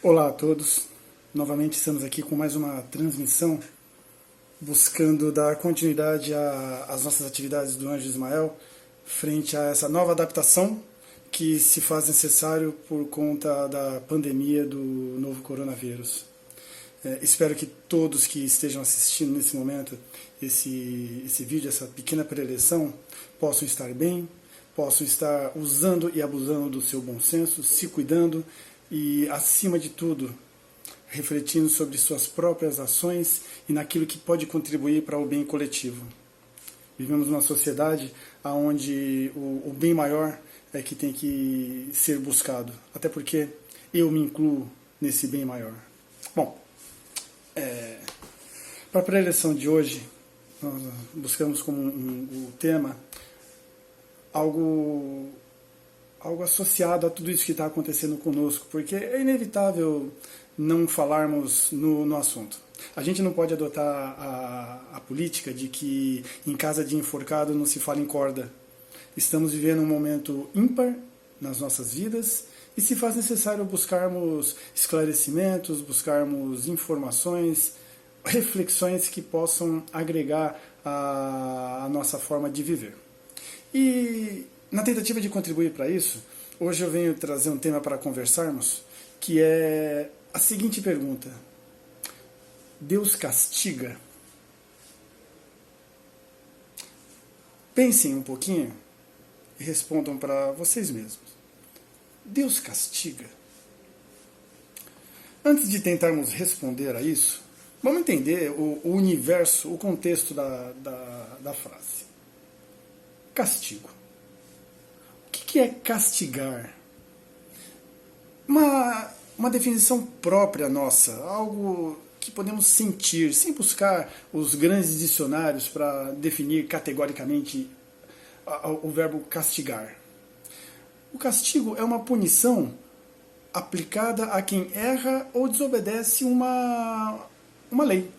Olá a todos, novamente estamos aqui com mais uma transmissão buscando dar continuidade às nossas atividades do Anjo Ismael frente a essa nova adaptação que se faz necessário por conta da pandemia do novo coronavírus. Espero que todos que estejam assistindo nesse momento esse vídeo, essa pequena preleção, possam estar bem, possam estar usando e abusando do seu bom senso, se cuidando e, acima de tudo, refletindo sobre suas próprias ações e naquilo que pode contribuir para o bem coletivo. Vivemos numa sociedade onde o bem maior é que tem que ser buscado, até porque eu me incluo nesse bem maior. Bom, para a preleção de hoje, nós buscamos como o tema algo associado a tudo isso que está acontecendo conosco, porque é inevitável não falarmos no assunto. A gente não pode adotar a política de que em casa de enforcado não se fala em corda. Estamos vivendo um momento ímpar nas nossas vidas e se faz necessário buscarmos esclarecimentos, buscarmos informações, reflexões que possam agregar a nossa forma de viver. E na tentativa de contribuir para isso, hoje eu venho trazer um tema para conversarmos, que é a seguinte pergunta: Deus castiga? Pensem um pouquinho e respondam para vocês mesmos. Deus castiga? Antes de tentarmos responder a isso, vamos entender o universo, o contexto da frase. Castigo. O que é castigar? Uma definição própria nossa, algo que podemos sentir, sem buscar os grandes dicionários para definir categoricamente o verbo castigar. O castigo é uma punição aplicada a quem erra ou desobedece uma lei.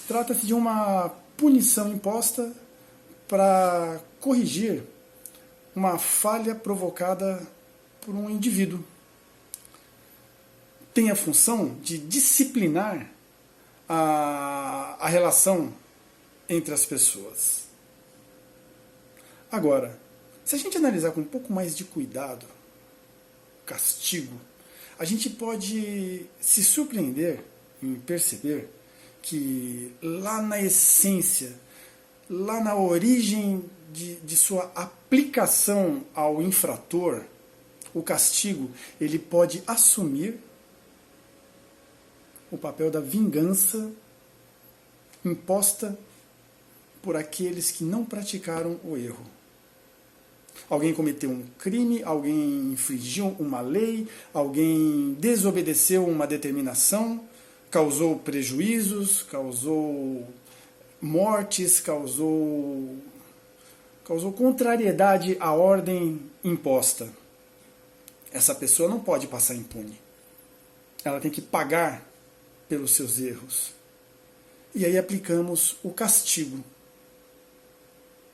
Trata-se de uma punição imposta para corrigir uma falha provocada por um indivíduo. Tem a função de disciplinar a relação entre as pessoas. Agora, se a gente analisar com um pouco mais de cuidado, castigo, a gente pode se surpreender em perceber que lá na essência, lá na origem de sua aplicação ao infrator, o castigo, ele pode assumir o papel da vingança imposta por aqueles que não praticaram o erro. Alguém cometeu um crime, alguém infringiu uma lei, alguém desobedeceu uma determinação, causou prejuízos, causou mortes, causou contrariedade à ordem imposta. Essa pessoa não pode passar impune. Ela tem que pagar pelos seus erros. E aí aplicamos o castigo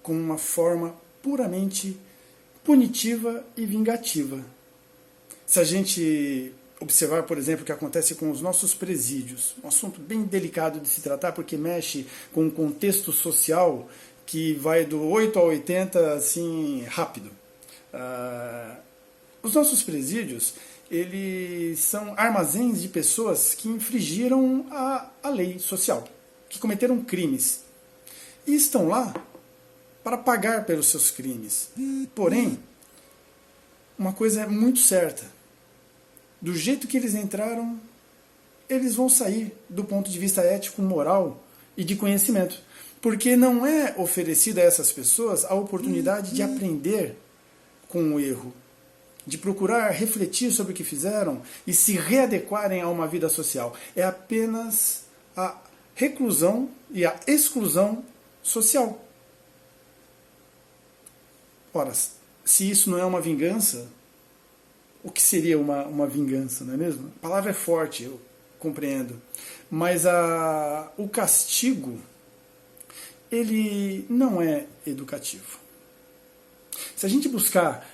como uma forma puramente punitiva e vingativa. Se a gente observar, por exemplo, o que acontece com os nossos presídios, um assunto bem delicado de se tratar, porque mexe com um contexto social que vai do 8 a 80, assim, rápido. Os nossos presídios, eles são armazéns de pessoas que infringiram a lei social, que cometeram crimes. E estão lá para pagar pelos seus crimes. Porém, uma coisa é muito certa. Do jeito que eles entraram, eles vão sair do ponto de vista ético, moral e de conhecimento. Porque não é oferecida a essas pessoas a oportunidade de aprender com o erro, de procurar refletir sobre o que fizeram e se readequarem a uma vida social. É apenas a reclusão e a exclusão social. Ora, se isso não é uma vingança, o que seria uma vingança, não é mesmo? A palavra é forte, eu compreendo. Mas o castigo, ele não é educativo. Se a gente buscar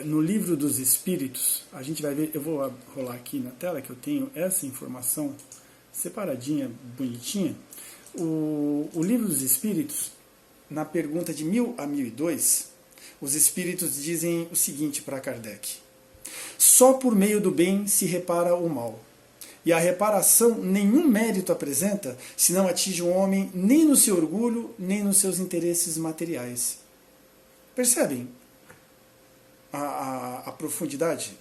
no Livro dos Espíritos, a gente vai ver, eu vou rolar aqui na tela que eu tenho essa informação separadinha, bonitinha. O Livro dos Espíritos, na pergunta de 1000 a 1002, os Espíritos dizem o seguinte para Kardec: só por meio do bem se repara o mal. E a reparação nenhum mérito apresenta, se não atinge o homem nem no seu orgulho, nem nos seus interesses materiais. Percebem a profundidade?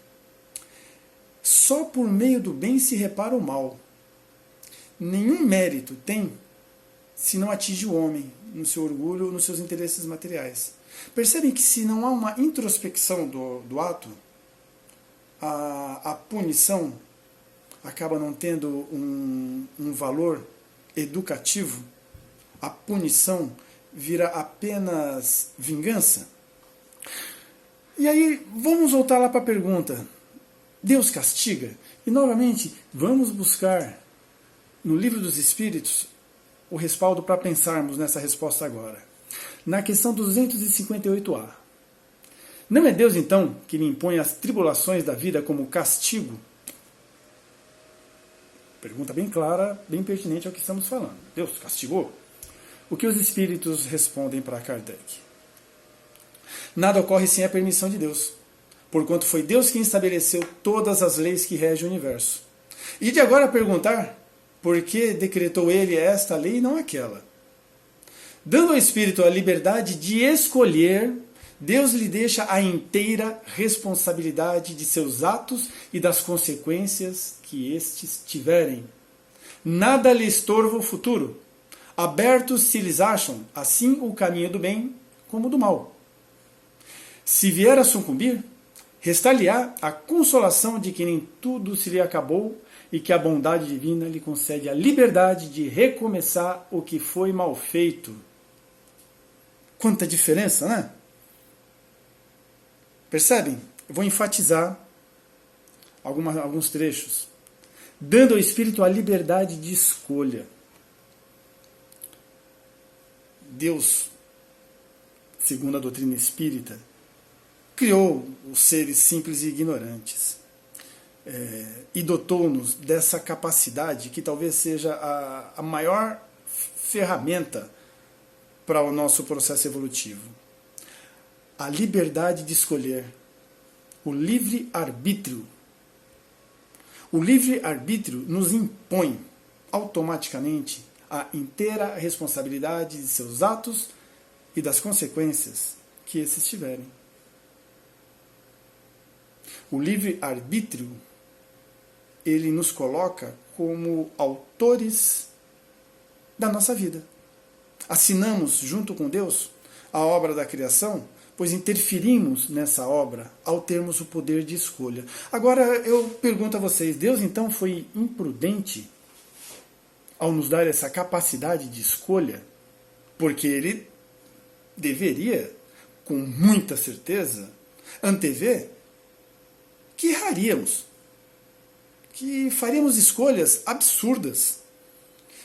Só por meio do bem se repara o mal. Nenhum mérito tem se não atinge o homem no seu orgulho ou nos seus interesses materiais. Percebem que se não há uma introspecção do ato, a punição acaba não tendo um valor educativo. A punição vira apenas vingança. E aí, vamos voltar lá para a pergunta: Deus castiga? E novamente, vamos buscar no Livro dos Espíritos o respaldo para pensarmos nessa resposta agora. Na questão 258A. Não é Deus, então, que lhe impõe as tribulações da vida como castigo? Pergunta bem clara, bem pertinente ao que estamos falando. Deus castigou? O que os Espíritos respondem para Kardec? Nada ocorre sem a permissão de Deus, porquanto foi Deus quem estabeleceu todas as leis que regem o universo. E de agora perguntar, por que decretou ele esta lei e não aquela? Dando ao Espírito a liberdade de escolher, Deus lhe deixa a inteira responsabilidade de seus atos e das consequências que estes tiverem. Nada lhe estorva o futuro. Abertos se lhes acham, assim, o caminho do bem como do mal. Se vier a sucumbir, restar-lhe-á a consolação de que nem tudo se lhe acabou e que a bondade divina lhe concede a liberdade de recomeçar o que foi mal feito. Quanta diferença, né? Percebem? Eu vou enfatizar alguns trechos. Dando ao Espírito a liberdade de escolha. Deus, segundo a doutrina espírita, criou os seres simples e ignorantes. E dotou-nos dessa capacidade que talvez seja a maior ferramenta para o nosso processo evolutivo. A liberdade de escolher, o livre-arbítrio. O livre-arbítrio nos impõe automaticamente a inteira responsabilidade de seus atos e das consequências que esses tiverem. O livre-arbítrio, ele nos coloca como autores da nossa vida. Assinamos junto com Deus a obra da criação, pois interferimos nessa obra ao termos o poder de escolha. Agora eu pergunto a vocês, Deus então foi imprudente ao nos dar essa capacidade de escolha? Porque ele deveria, com muita certeza, antever que erraríamos, que faríamos escolhas absurdas,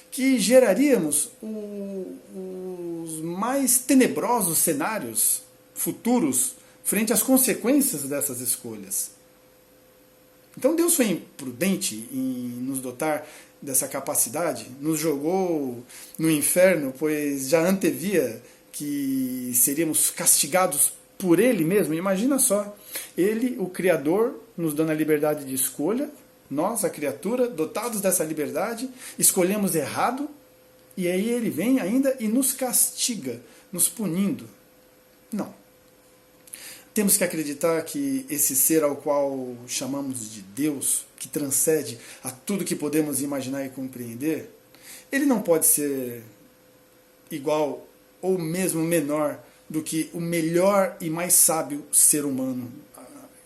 que geraríamos os mais tenebrosos cenários futuros frente às consequências dessas escolhas. Então Deus foi imprudente em nos dotar dessa capacidade, nos jogou no inferno, pois já antevia que seríamos castigados por Ele mesmo. Imagina só, Ele, o Criador, nos dando a liberdade de escolha, nós, a criatura, dotados dessa liberdade, escolhemos errado, e aí Ele vem ainda e nos castiga, nos punindo. Não. Temos que acreditar que esse ser ao qual chamamos de Deus, que transcende a tudo que podemos imaginar e compreender, ele não pode ser igual ou mesmo menor do que o melhor e mais sábio ser humano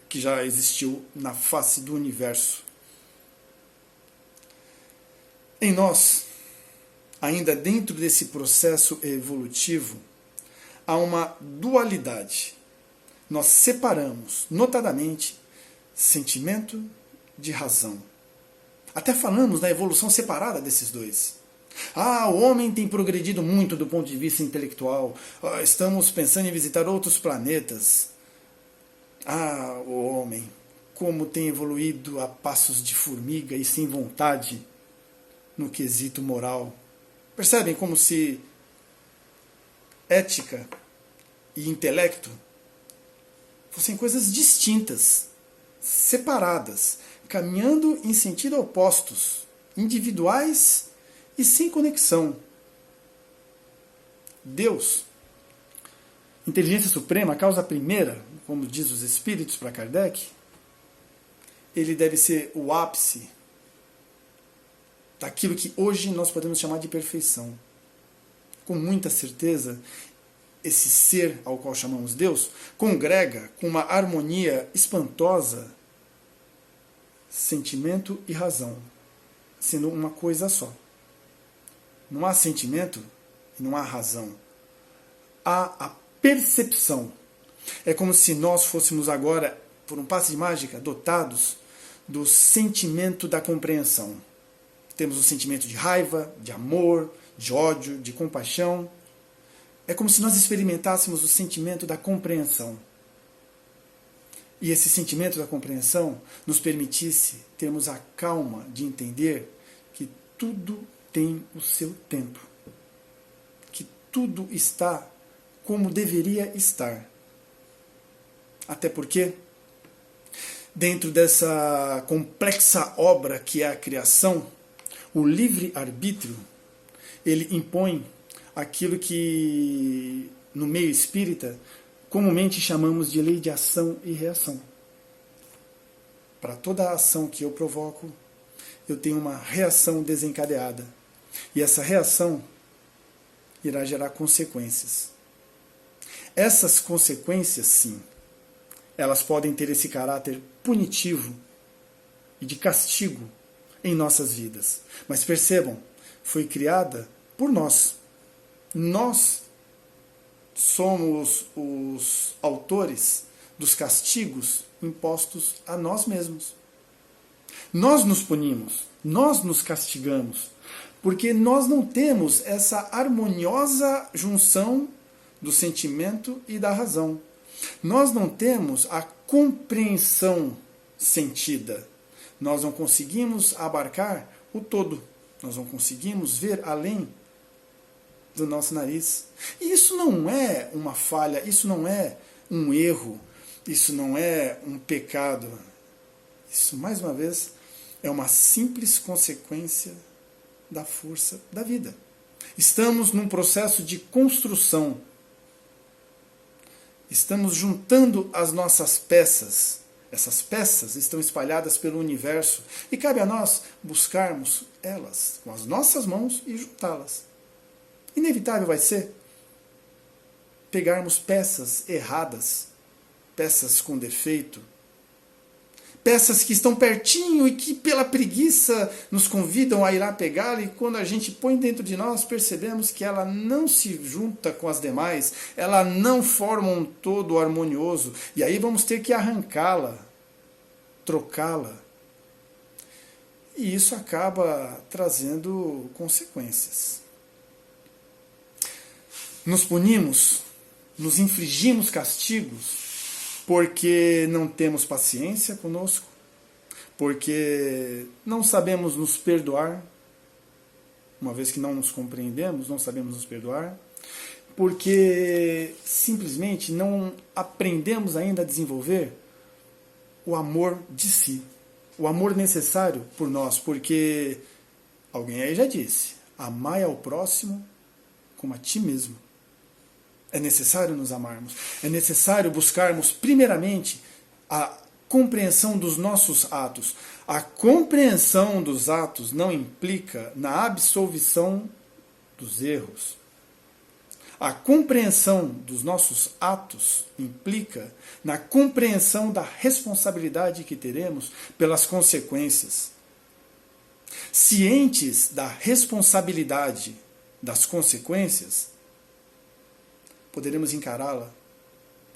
que já existiu na face do universo. Em nós, ainda dentro desse processo evolutivo, há uma dualidade. Nós separamos, notadamente, sentimento de razão. Até falamos na evolução separada desses dois. Ah, o homem tem progredido muito do ponto de vista intelectual. Ah, estamos pensando em visitar outros planetas. Ah, o homem, como tem evoluído a passos de formiga e sem vontade no quesito moral. Percebem como se ética e intelecto fossem coisas distintas, separadas, caminhando em sentido opostos, individuais e sem conexão. Deus, inteligência suprema, causa primeira, como diz os espíritos para Kardec, ele deve ser o ápice daquilo que hoje nós podemos chamar de perfeição. Com muita certeza, esse ser ao qual chamamos Deus congrega com uma harmonia espantosa sentimento e razão, sendo uma coisa só. Não há sentimento e não há razão. Há a percepção. É como se nós fôssemos agora, por um passe de mágica, dotados do sentimento da compreensão. Temos o sentimento de raiva, de amor, de ódio, de compaixão. É como se nós experimentássemos o sentimento da compreensão. E esse sentimento da compreensão nos permitisse termos a calma de entender que tudo tem o seu tempo. Que tudo está como deveria estar. Até porque, dentro dessa complexa obra que é a criação, o livre-arbítrio, ele impõe aquilo que, no meio espírita, comumente chamamos de lei de ação e reação. Para toda a ação que eu provoco, eu tenho uma reação desencadeada. E essa reação irá gerar consequências. Essas consequências, sim, elas podem ter esse caráter punitivo e de castigo em nossas vidas. Mas percebam, foi criada por nós. Nós somos os autores dos castigos impostos a nós mesmos. Nós nos punimos, nós nos castigamos, porque nós não temos essa harmoniosa junção do sentimento e da razão. Nós não temos a compreensão sentida. Nós não conseguimos abarcar o todo. Nós não conseguimos ver além do nosso nariz. E isso não é uma falha, isso não é um erro, isso não é um pecado. Isso, mais uma vez, é uma simples consequência da força da vida. Estamos num processo de construção. Estamos juntando as nossas peças. Essas peças estão espalhadas pelo universo e cabe a nós buscarmos elas com as nossas mãos e juntá-las. Inevitável vai ser pegarmos peças erradas, peças com defeito, peças que estão pertinho e que pela preguiça nos convidam a ir lá pegá-la, e quando a gente põe dentro de nós percebemos que ela não se junta com as demais, ela não forma um todo harmonioso, e aí vamos ter que arrancá-la, trocá-la. E isso acaba trazendo consequências. Nos punimos, nos infligimos castigos porque não temos paciência conosco, porque não sabemos nos perdoar, uma vez que não nos compreendemos, não sabemos nos perdoar, porque simplesmente não aprendemos ainda a desenvolver o amor de si, o amor necessário por nós, porque alguém aí já disse, amai ao próximo como a ti mesmo. É necessário nos amarmos. É necessário buscarmos, primeiramente, a compreensão dos nossos atos. A compreensão dos atos não implica na absolvição dos erros. A compreensão dos nossos atos implica na compreensão da responsabilidade que teremos pelas consequências. Cientes da responsabilidade das consequências, poderemos encará-la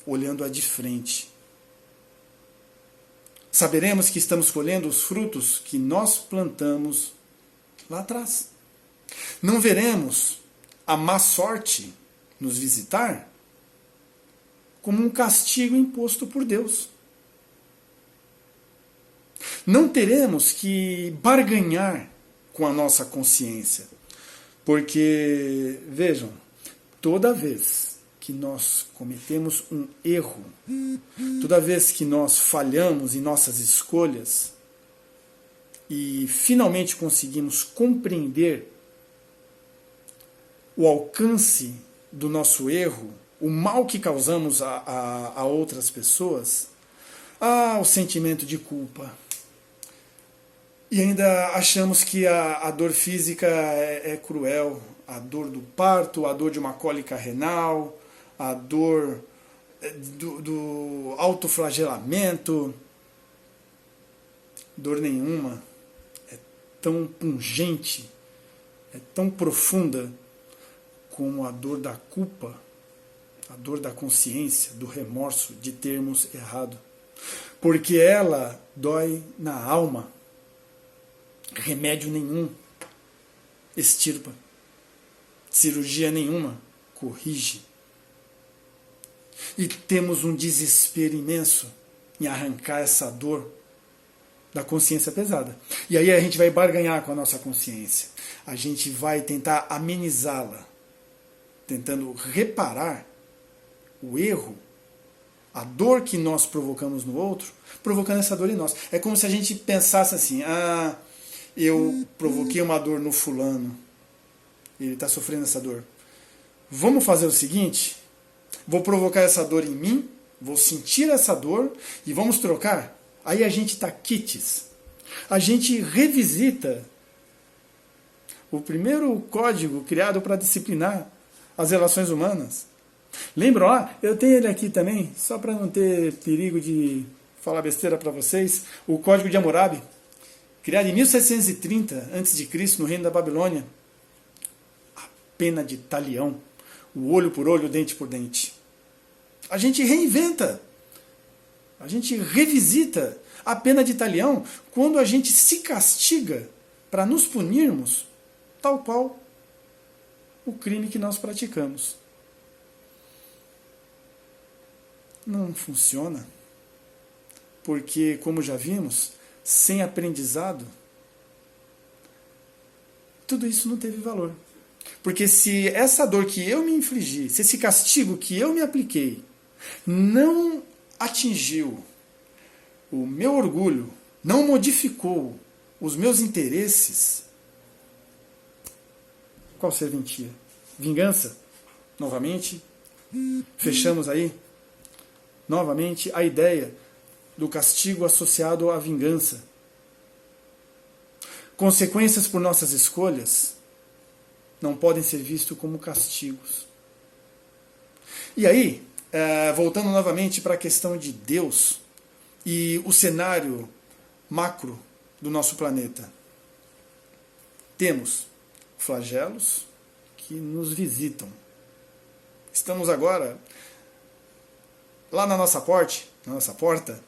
olhando-a de frente. Saberemos que estamos colhendo os frutos que nós plantamos lá atrás. Não veremos a má sorte nos visitar como um castigo imposto por Deus. Não teremos que barganhar com a nossa consciência, porque, vejam, toda vez que nós cometemos um erro, toda vez que nós falhamos em nossas escolhas e finalmente conseguimos compreender o alcance do nosso erro, o mal que causamos a outras pessoas, o sentimento de culpa. E ainda achamos que a dor física é cruel, a dor do parto, a dor de uma cólica renal, a dor do autoflagelamento. Dor nenhuma é tão pungente, é tão profunda como a dor da culpa, a dor da consciência, do remorso de termos errado. Porque ela dói na alma. Remédio nenhum extirpa. Cirurgia nenhuma corrige. E temos um desespero imenso em arrancar essa dor da consciência pesada. E aí a gente vai barganhar com a nossa consciência. A gente vai tentar amenizá-la, tentando reparar o erro, a dor que nós provocamos no outro, provocando essa dor em nós. É como se a gente pensasse assim, eu provoquei uma dor no fulano, ele está sofrendo essa dor. Vamos fazer o seguinte, vou provocar essa dor em mim, vou sentir essa dor e vamos trocar. Aí a gente está quites. A gente revisita o primeiro código criado para disciplinar as relações humanas. Lembram lá? Eu tenho ele aqui também, só para não ter perigo de falar besteira para vocês. O Código de Hammurabi, criado em 1730 a.C., no reino da Babilônia. A pena de talião, o olho por olho, o dente por dente. A gente reinventa, a gente revisita a pena de talião quando a gente se castiga para nos punirmos, tal qual o crime que nós praticamos. Não funciona, porque, como já vimos, sem aprendizado, tudo isso não teve valor. Porque se essa dor que eu me infligi, se esse castigo que eu me apliquei, não atingiu o meu orgulho, não modificou os meus interesses, qual serventia? Vingança? Novamente? Fechamos aí? Novamente a ideia do castigo associado à vingança. Consequências por nossas escolhas não podem ser vistos como castigos. E aí, voltando novamente para a questão de Deus e o cenário macro do nosso planeta. Temos flagelos que nos visitam. Estamos agora lá na nossa porta,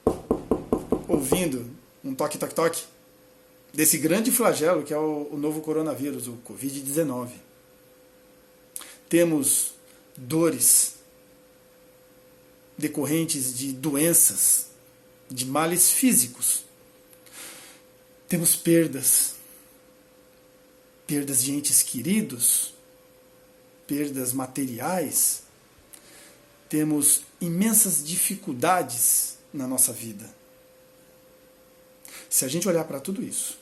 ouvindo um toque-toque-toque desse grande flagelo que é o novo coronavírus, o Covid-19. Temos dores decorrentes de doenças, de males físicos. Temos perdas de entes queridos, perdas materiais. Temos imensas dificuldades na nossa vida. Se a gente olhar para tudo isso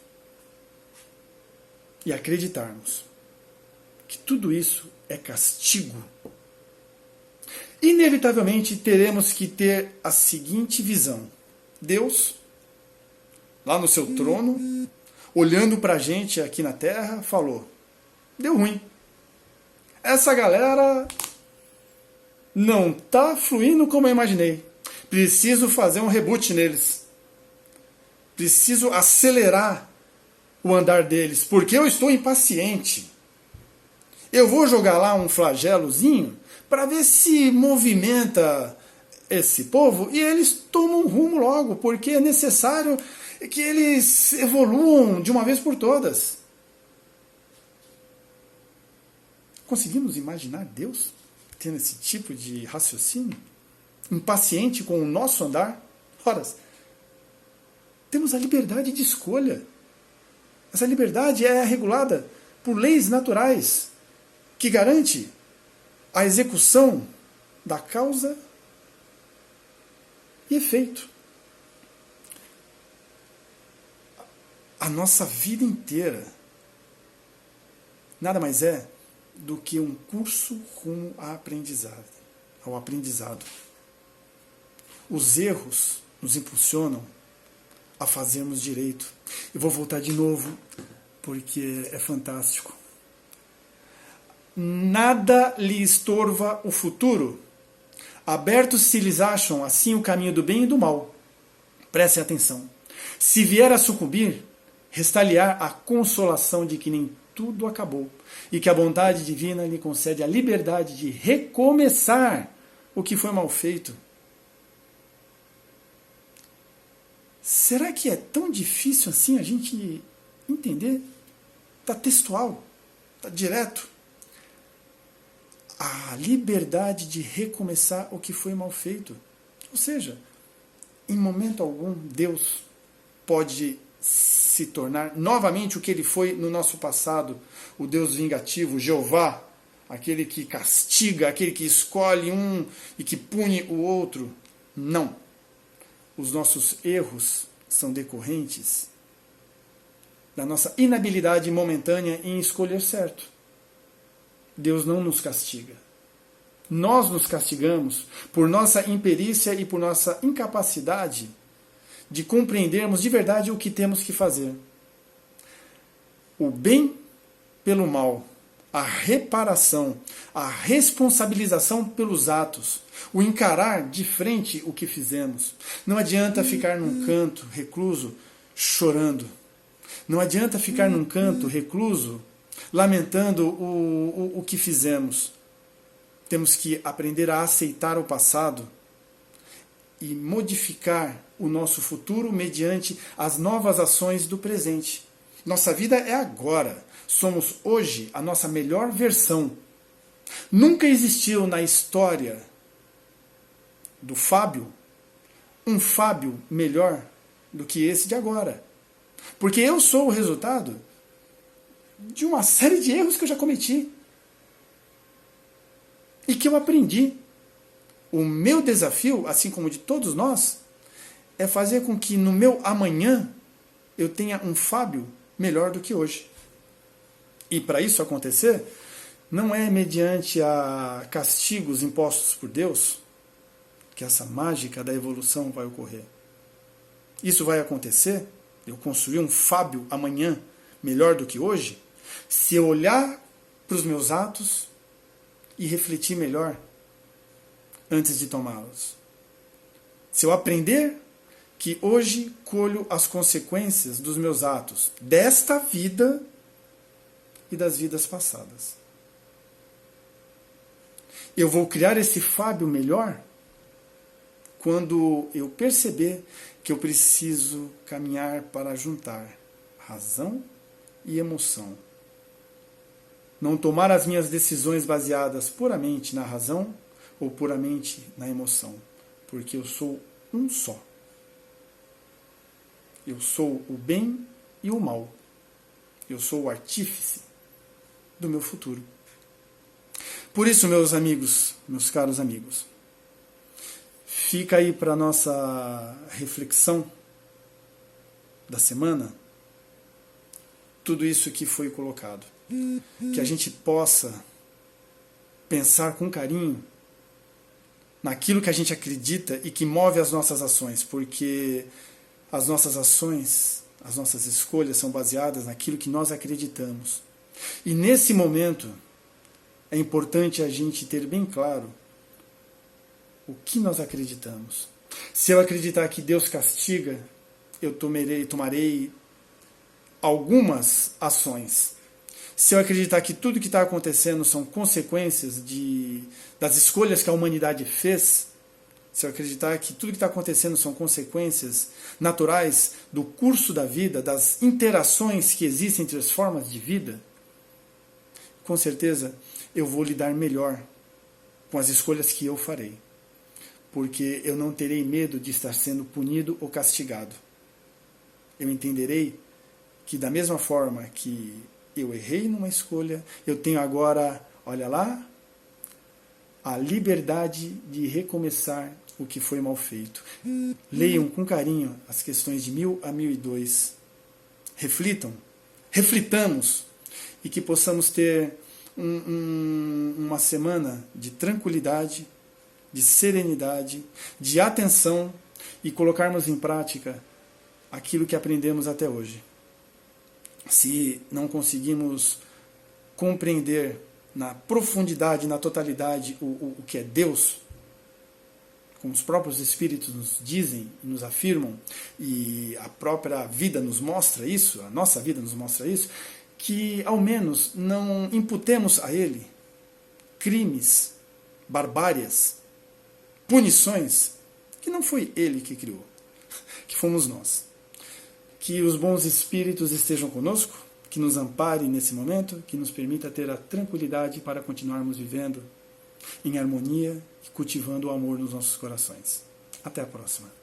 e acreditarmos que tudo isso é castigo, inevitavelmente teremos que ter a seguinte visão. Deus, lá no seu trono, olhando para a gente aqui na Terra, falou: deu ruim. Essa galera não está fluindo como eu imaginei. Preciso fazer um reboot neles. Preciso acelerar o andar deles, porque eu estou impaciente. Eu vou jogar lá um flagelozinho para ver se movimenta esse povo e eles tomam rumo logo, porque é necessário que eles evoluam de uma vez por todas. Conseguimos imaginar Deus tendo esse tipo de raciocínio? Impaciente com o nosso andar? Ora, temos a liberdade de escolha. Essa liberdade é regulada por leis naturais, que garante a execução da causa e efeito. A nossa vida inteira nada mais é do que um curso rumo ao aprendizado. Os erros nos impulsionam a fazermos direito. Eu vou voltar de novo, porque é fantástico. Nada lhe estorva o futuro. Abertos se lhes acham assim o caminho do bem e do mal. Prestem atenção. Se vier a sucumbir, restar-lhe-á a consolação de que nem tudo acabou e que a bondade divina lhe concede a liberdade de recomeçar o que foi mal feito. Será que é tão difícil assim a gente entender? Está textual, está direto. A liberdade de recomeçar o que foi mal feito. Ou seja, em momento algum, Deus pode se tornar novamente o que ele foi no nosso passado, o Deus vingativo, Jeová, aquele que castiga, aquele que escolhe um e que pune o outro. Não. Os nossos erros são decorrentes da nossa inabilidade momentânea em escolher certo. Deus não nos castiga. Nós nos castigamos por nossa imperícia e por nossa incapacidade de compreendermos de verdade o que temos que fazer. O bem pelo mal, a reparação, a responsabilização pelos atos, o encarar de frente o que fizemos. Não adianta ficar num canto recluso chorando. Não adianta ficar num canto recluso lamentando o que fizemos. Temos que aprender a aceitar o passado e modificar o nosso futuro mediante as novas ações do presente. Nossa vida é agora. Somos hoje a nossa melhor versão. Nunca existiu na história do Fábio um Fábio melhor do que esse de agora. Porque eu sou o resultado de uma série de erros que eu já cometi e que eu aprendi. O meu desafio, assim como de todos nós, é fazer com que no meu amanhã eu tenha um Fábio melhor do que hoje. E para isso acontecer, não é mediante a castigos impostos por Deus que essa mágica da evolução vai ocorrer. Isso vai acontecer, eu construir um Fábio amanhã melhor do que hoje, se eu olhar para os meus atos e refletir melhor antes de tomá-los. Se eu aprender que hoje colho as consequências dos meus atos, desta vida e das vidas passadas. Eu vou criar esse Fábio melhor quando eu perceber que eu preciso caminhar para juntar razão e emoção. Não tomar as minhas decisões baseadas puramente na razão ou puramente na emoção, porque eu sou um só. Eu sou o bem e o mal. Eu sou o artífice do meu futuro. Por isso, meus amigos, meus caros amigos, fica aí para a nossa reflexão da semana tudo isso que foi colocado. Que a gente possa pensar com carinho naquilo que a gente acredita e que move as nossas ações, porque as nossas ações, as nossas escolhas são baseadas naquilo que nós acreditamos. E nesse momento é importante a gente ter bem claro o que nós acreditamos. Se eu acreditar que Deus castiga, eu tomarei algumas ações. Se eu acreditar que tudo que está acontecendo são consequências das escolhas que a humanidade fez, se eu acreditar que tudo que está acontecendo são consequências naturais do curso da vida, das interações que existem entre as formas de vida, com certeza eu vou lidar melhor com as escolhas que eu farei, porque eu não terei medo de estar sendo punido ou castigado. Eu entenderei que da mesma forma que eu errei numa escolha, eu tenho agora, olha lá, a liberdade de recomeçar o que foi mal feito. Leiam com carinho as questões de 1000 a 1002. Reflitam, reflitamos, e que possamos ter uma semana de tranquilidade, de serenidade, de atenção e colocarmos em prática aquilo que aprendemos até hoje. Se não conseguimos compreender na profundidade, na totalidade, o que é Deus, como os próprios Espíritos nos dizem e nos afirmam, e a própria vida nos mostra isso, a nossa vida nos mostra isso, que ao menos não imputemos a Ele crimes, barbárias, punições, que não foi Ele que criou, que fomos nós. Que os bons Espíritos estejam conosco, que nos ampare nesse momento, que nos permita ter a tranquilidade para continuarmos vivendo em harmonia e cultivando o amor nos nossos corações. Até a próxima.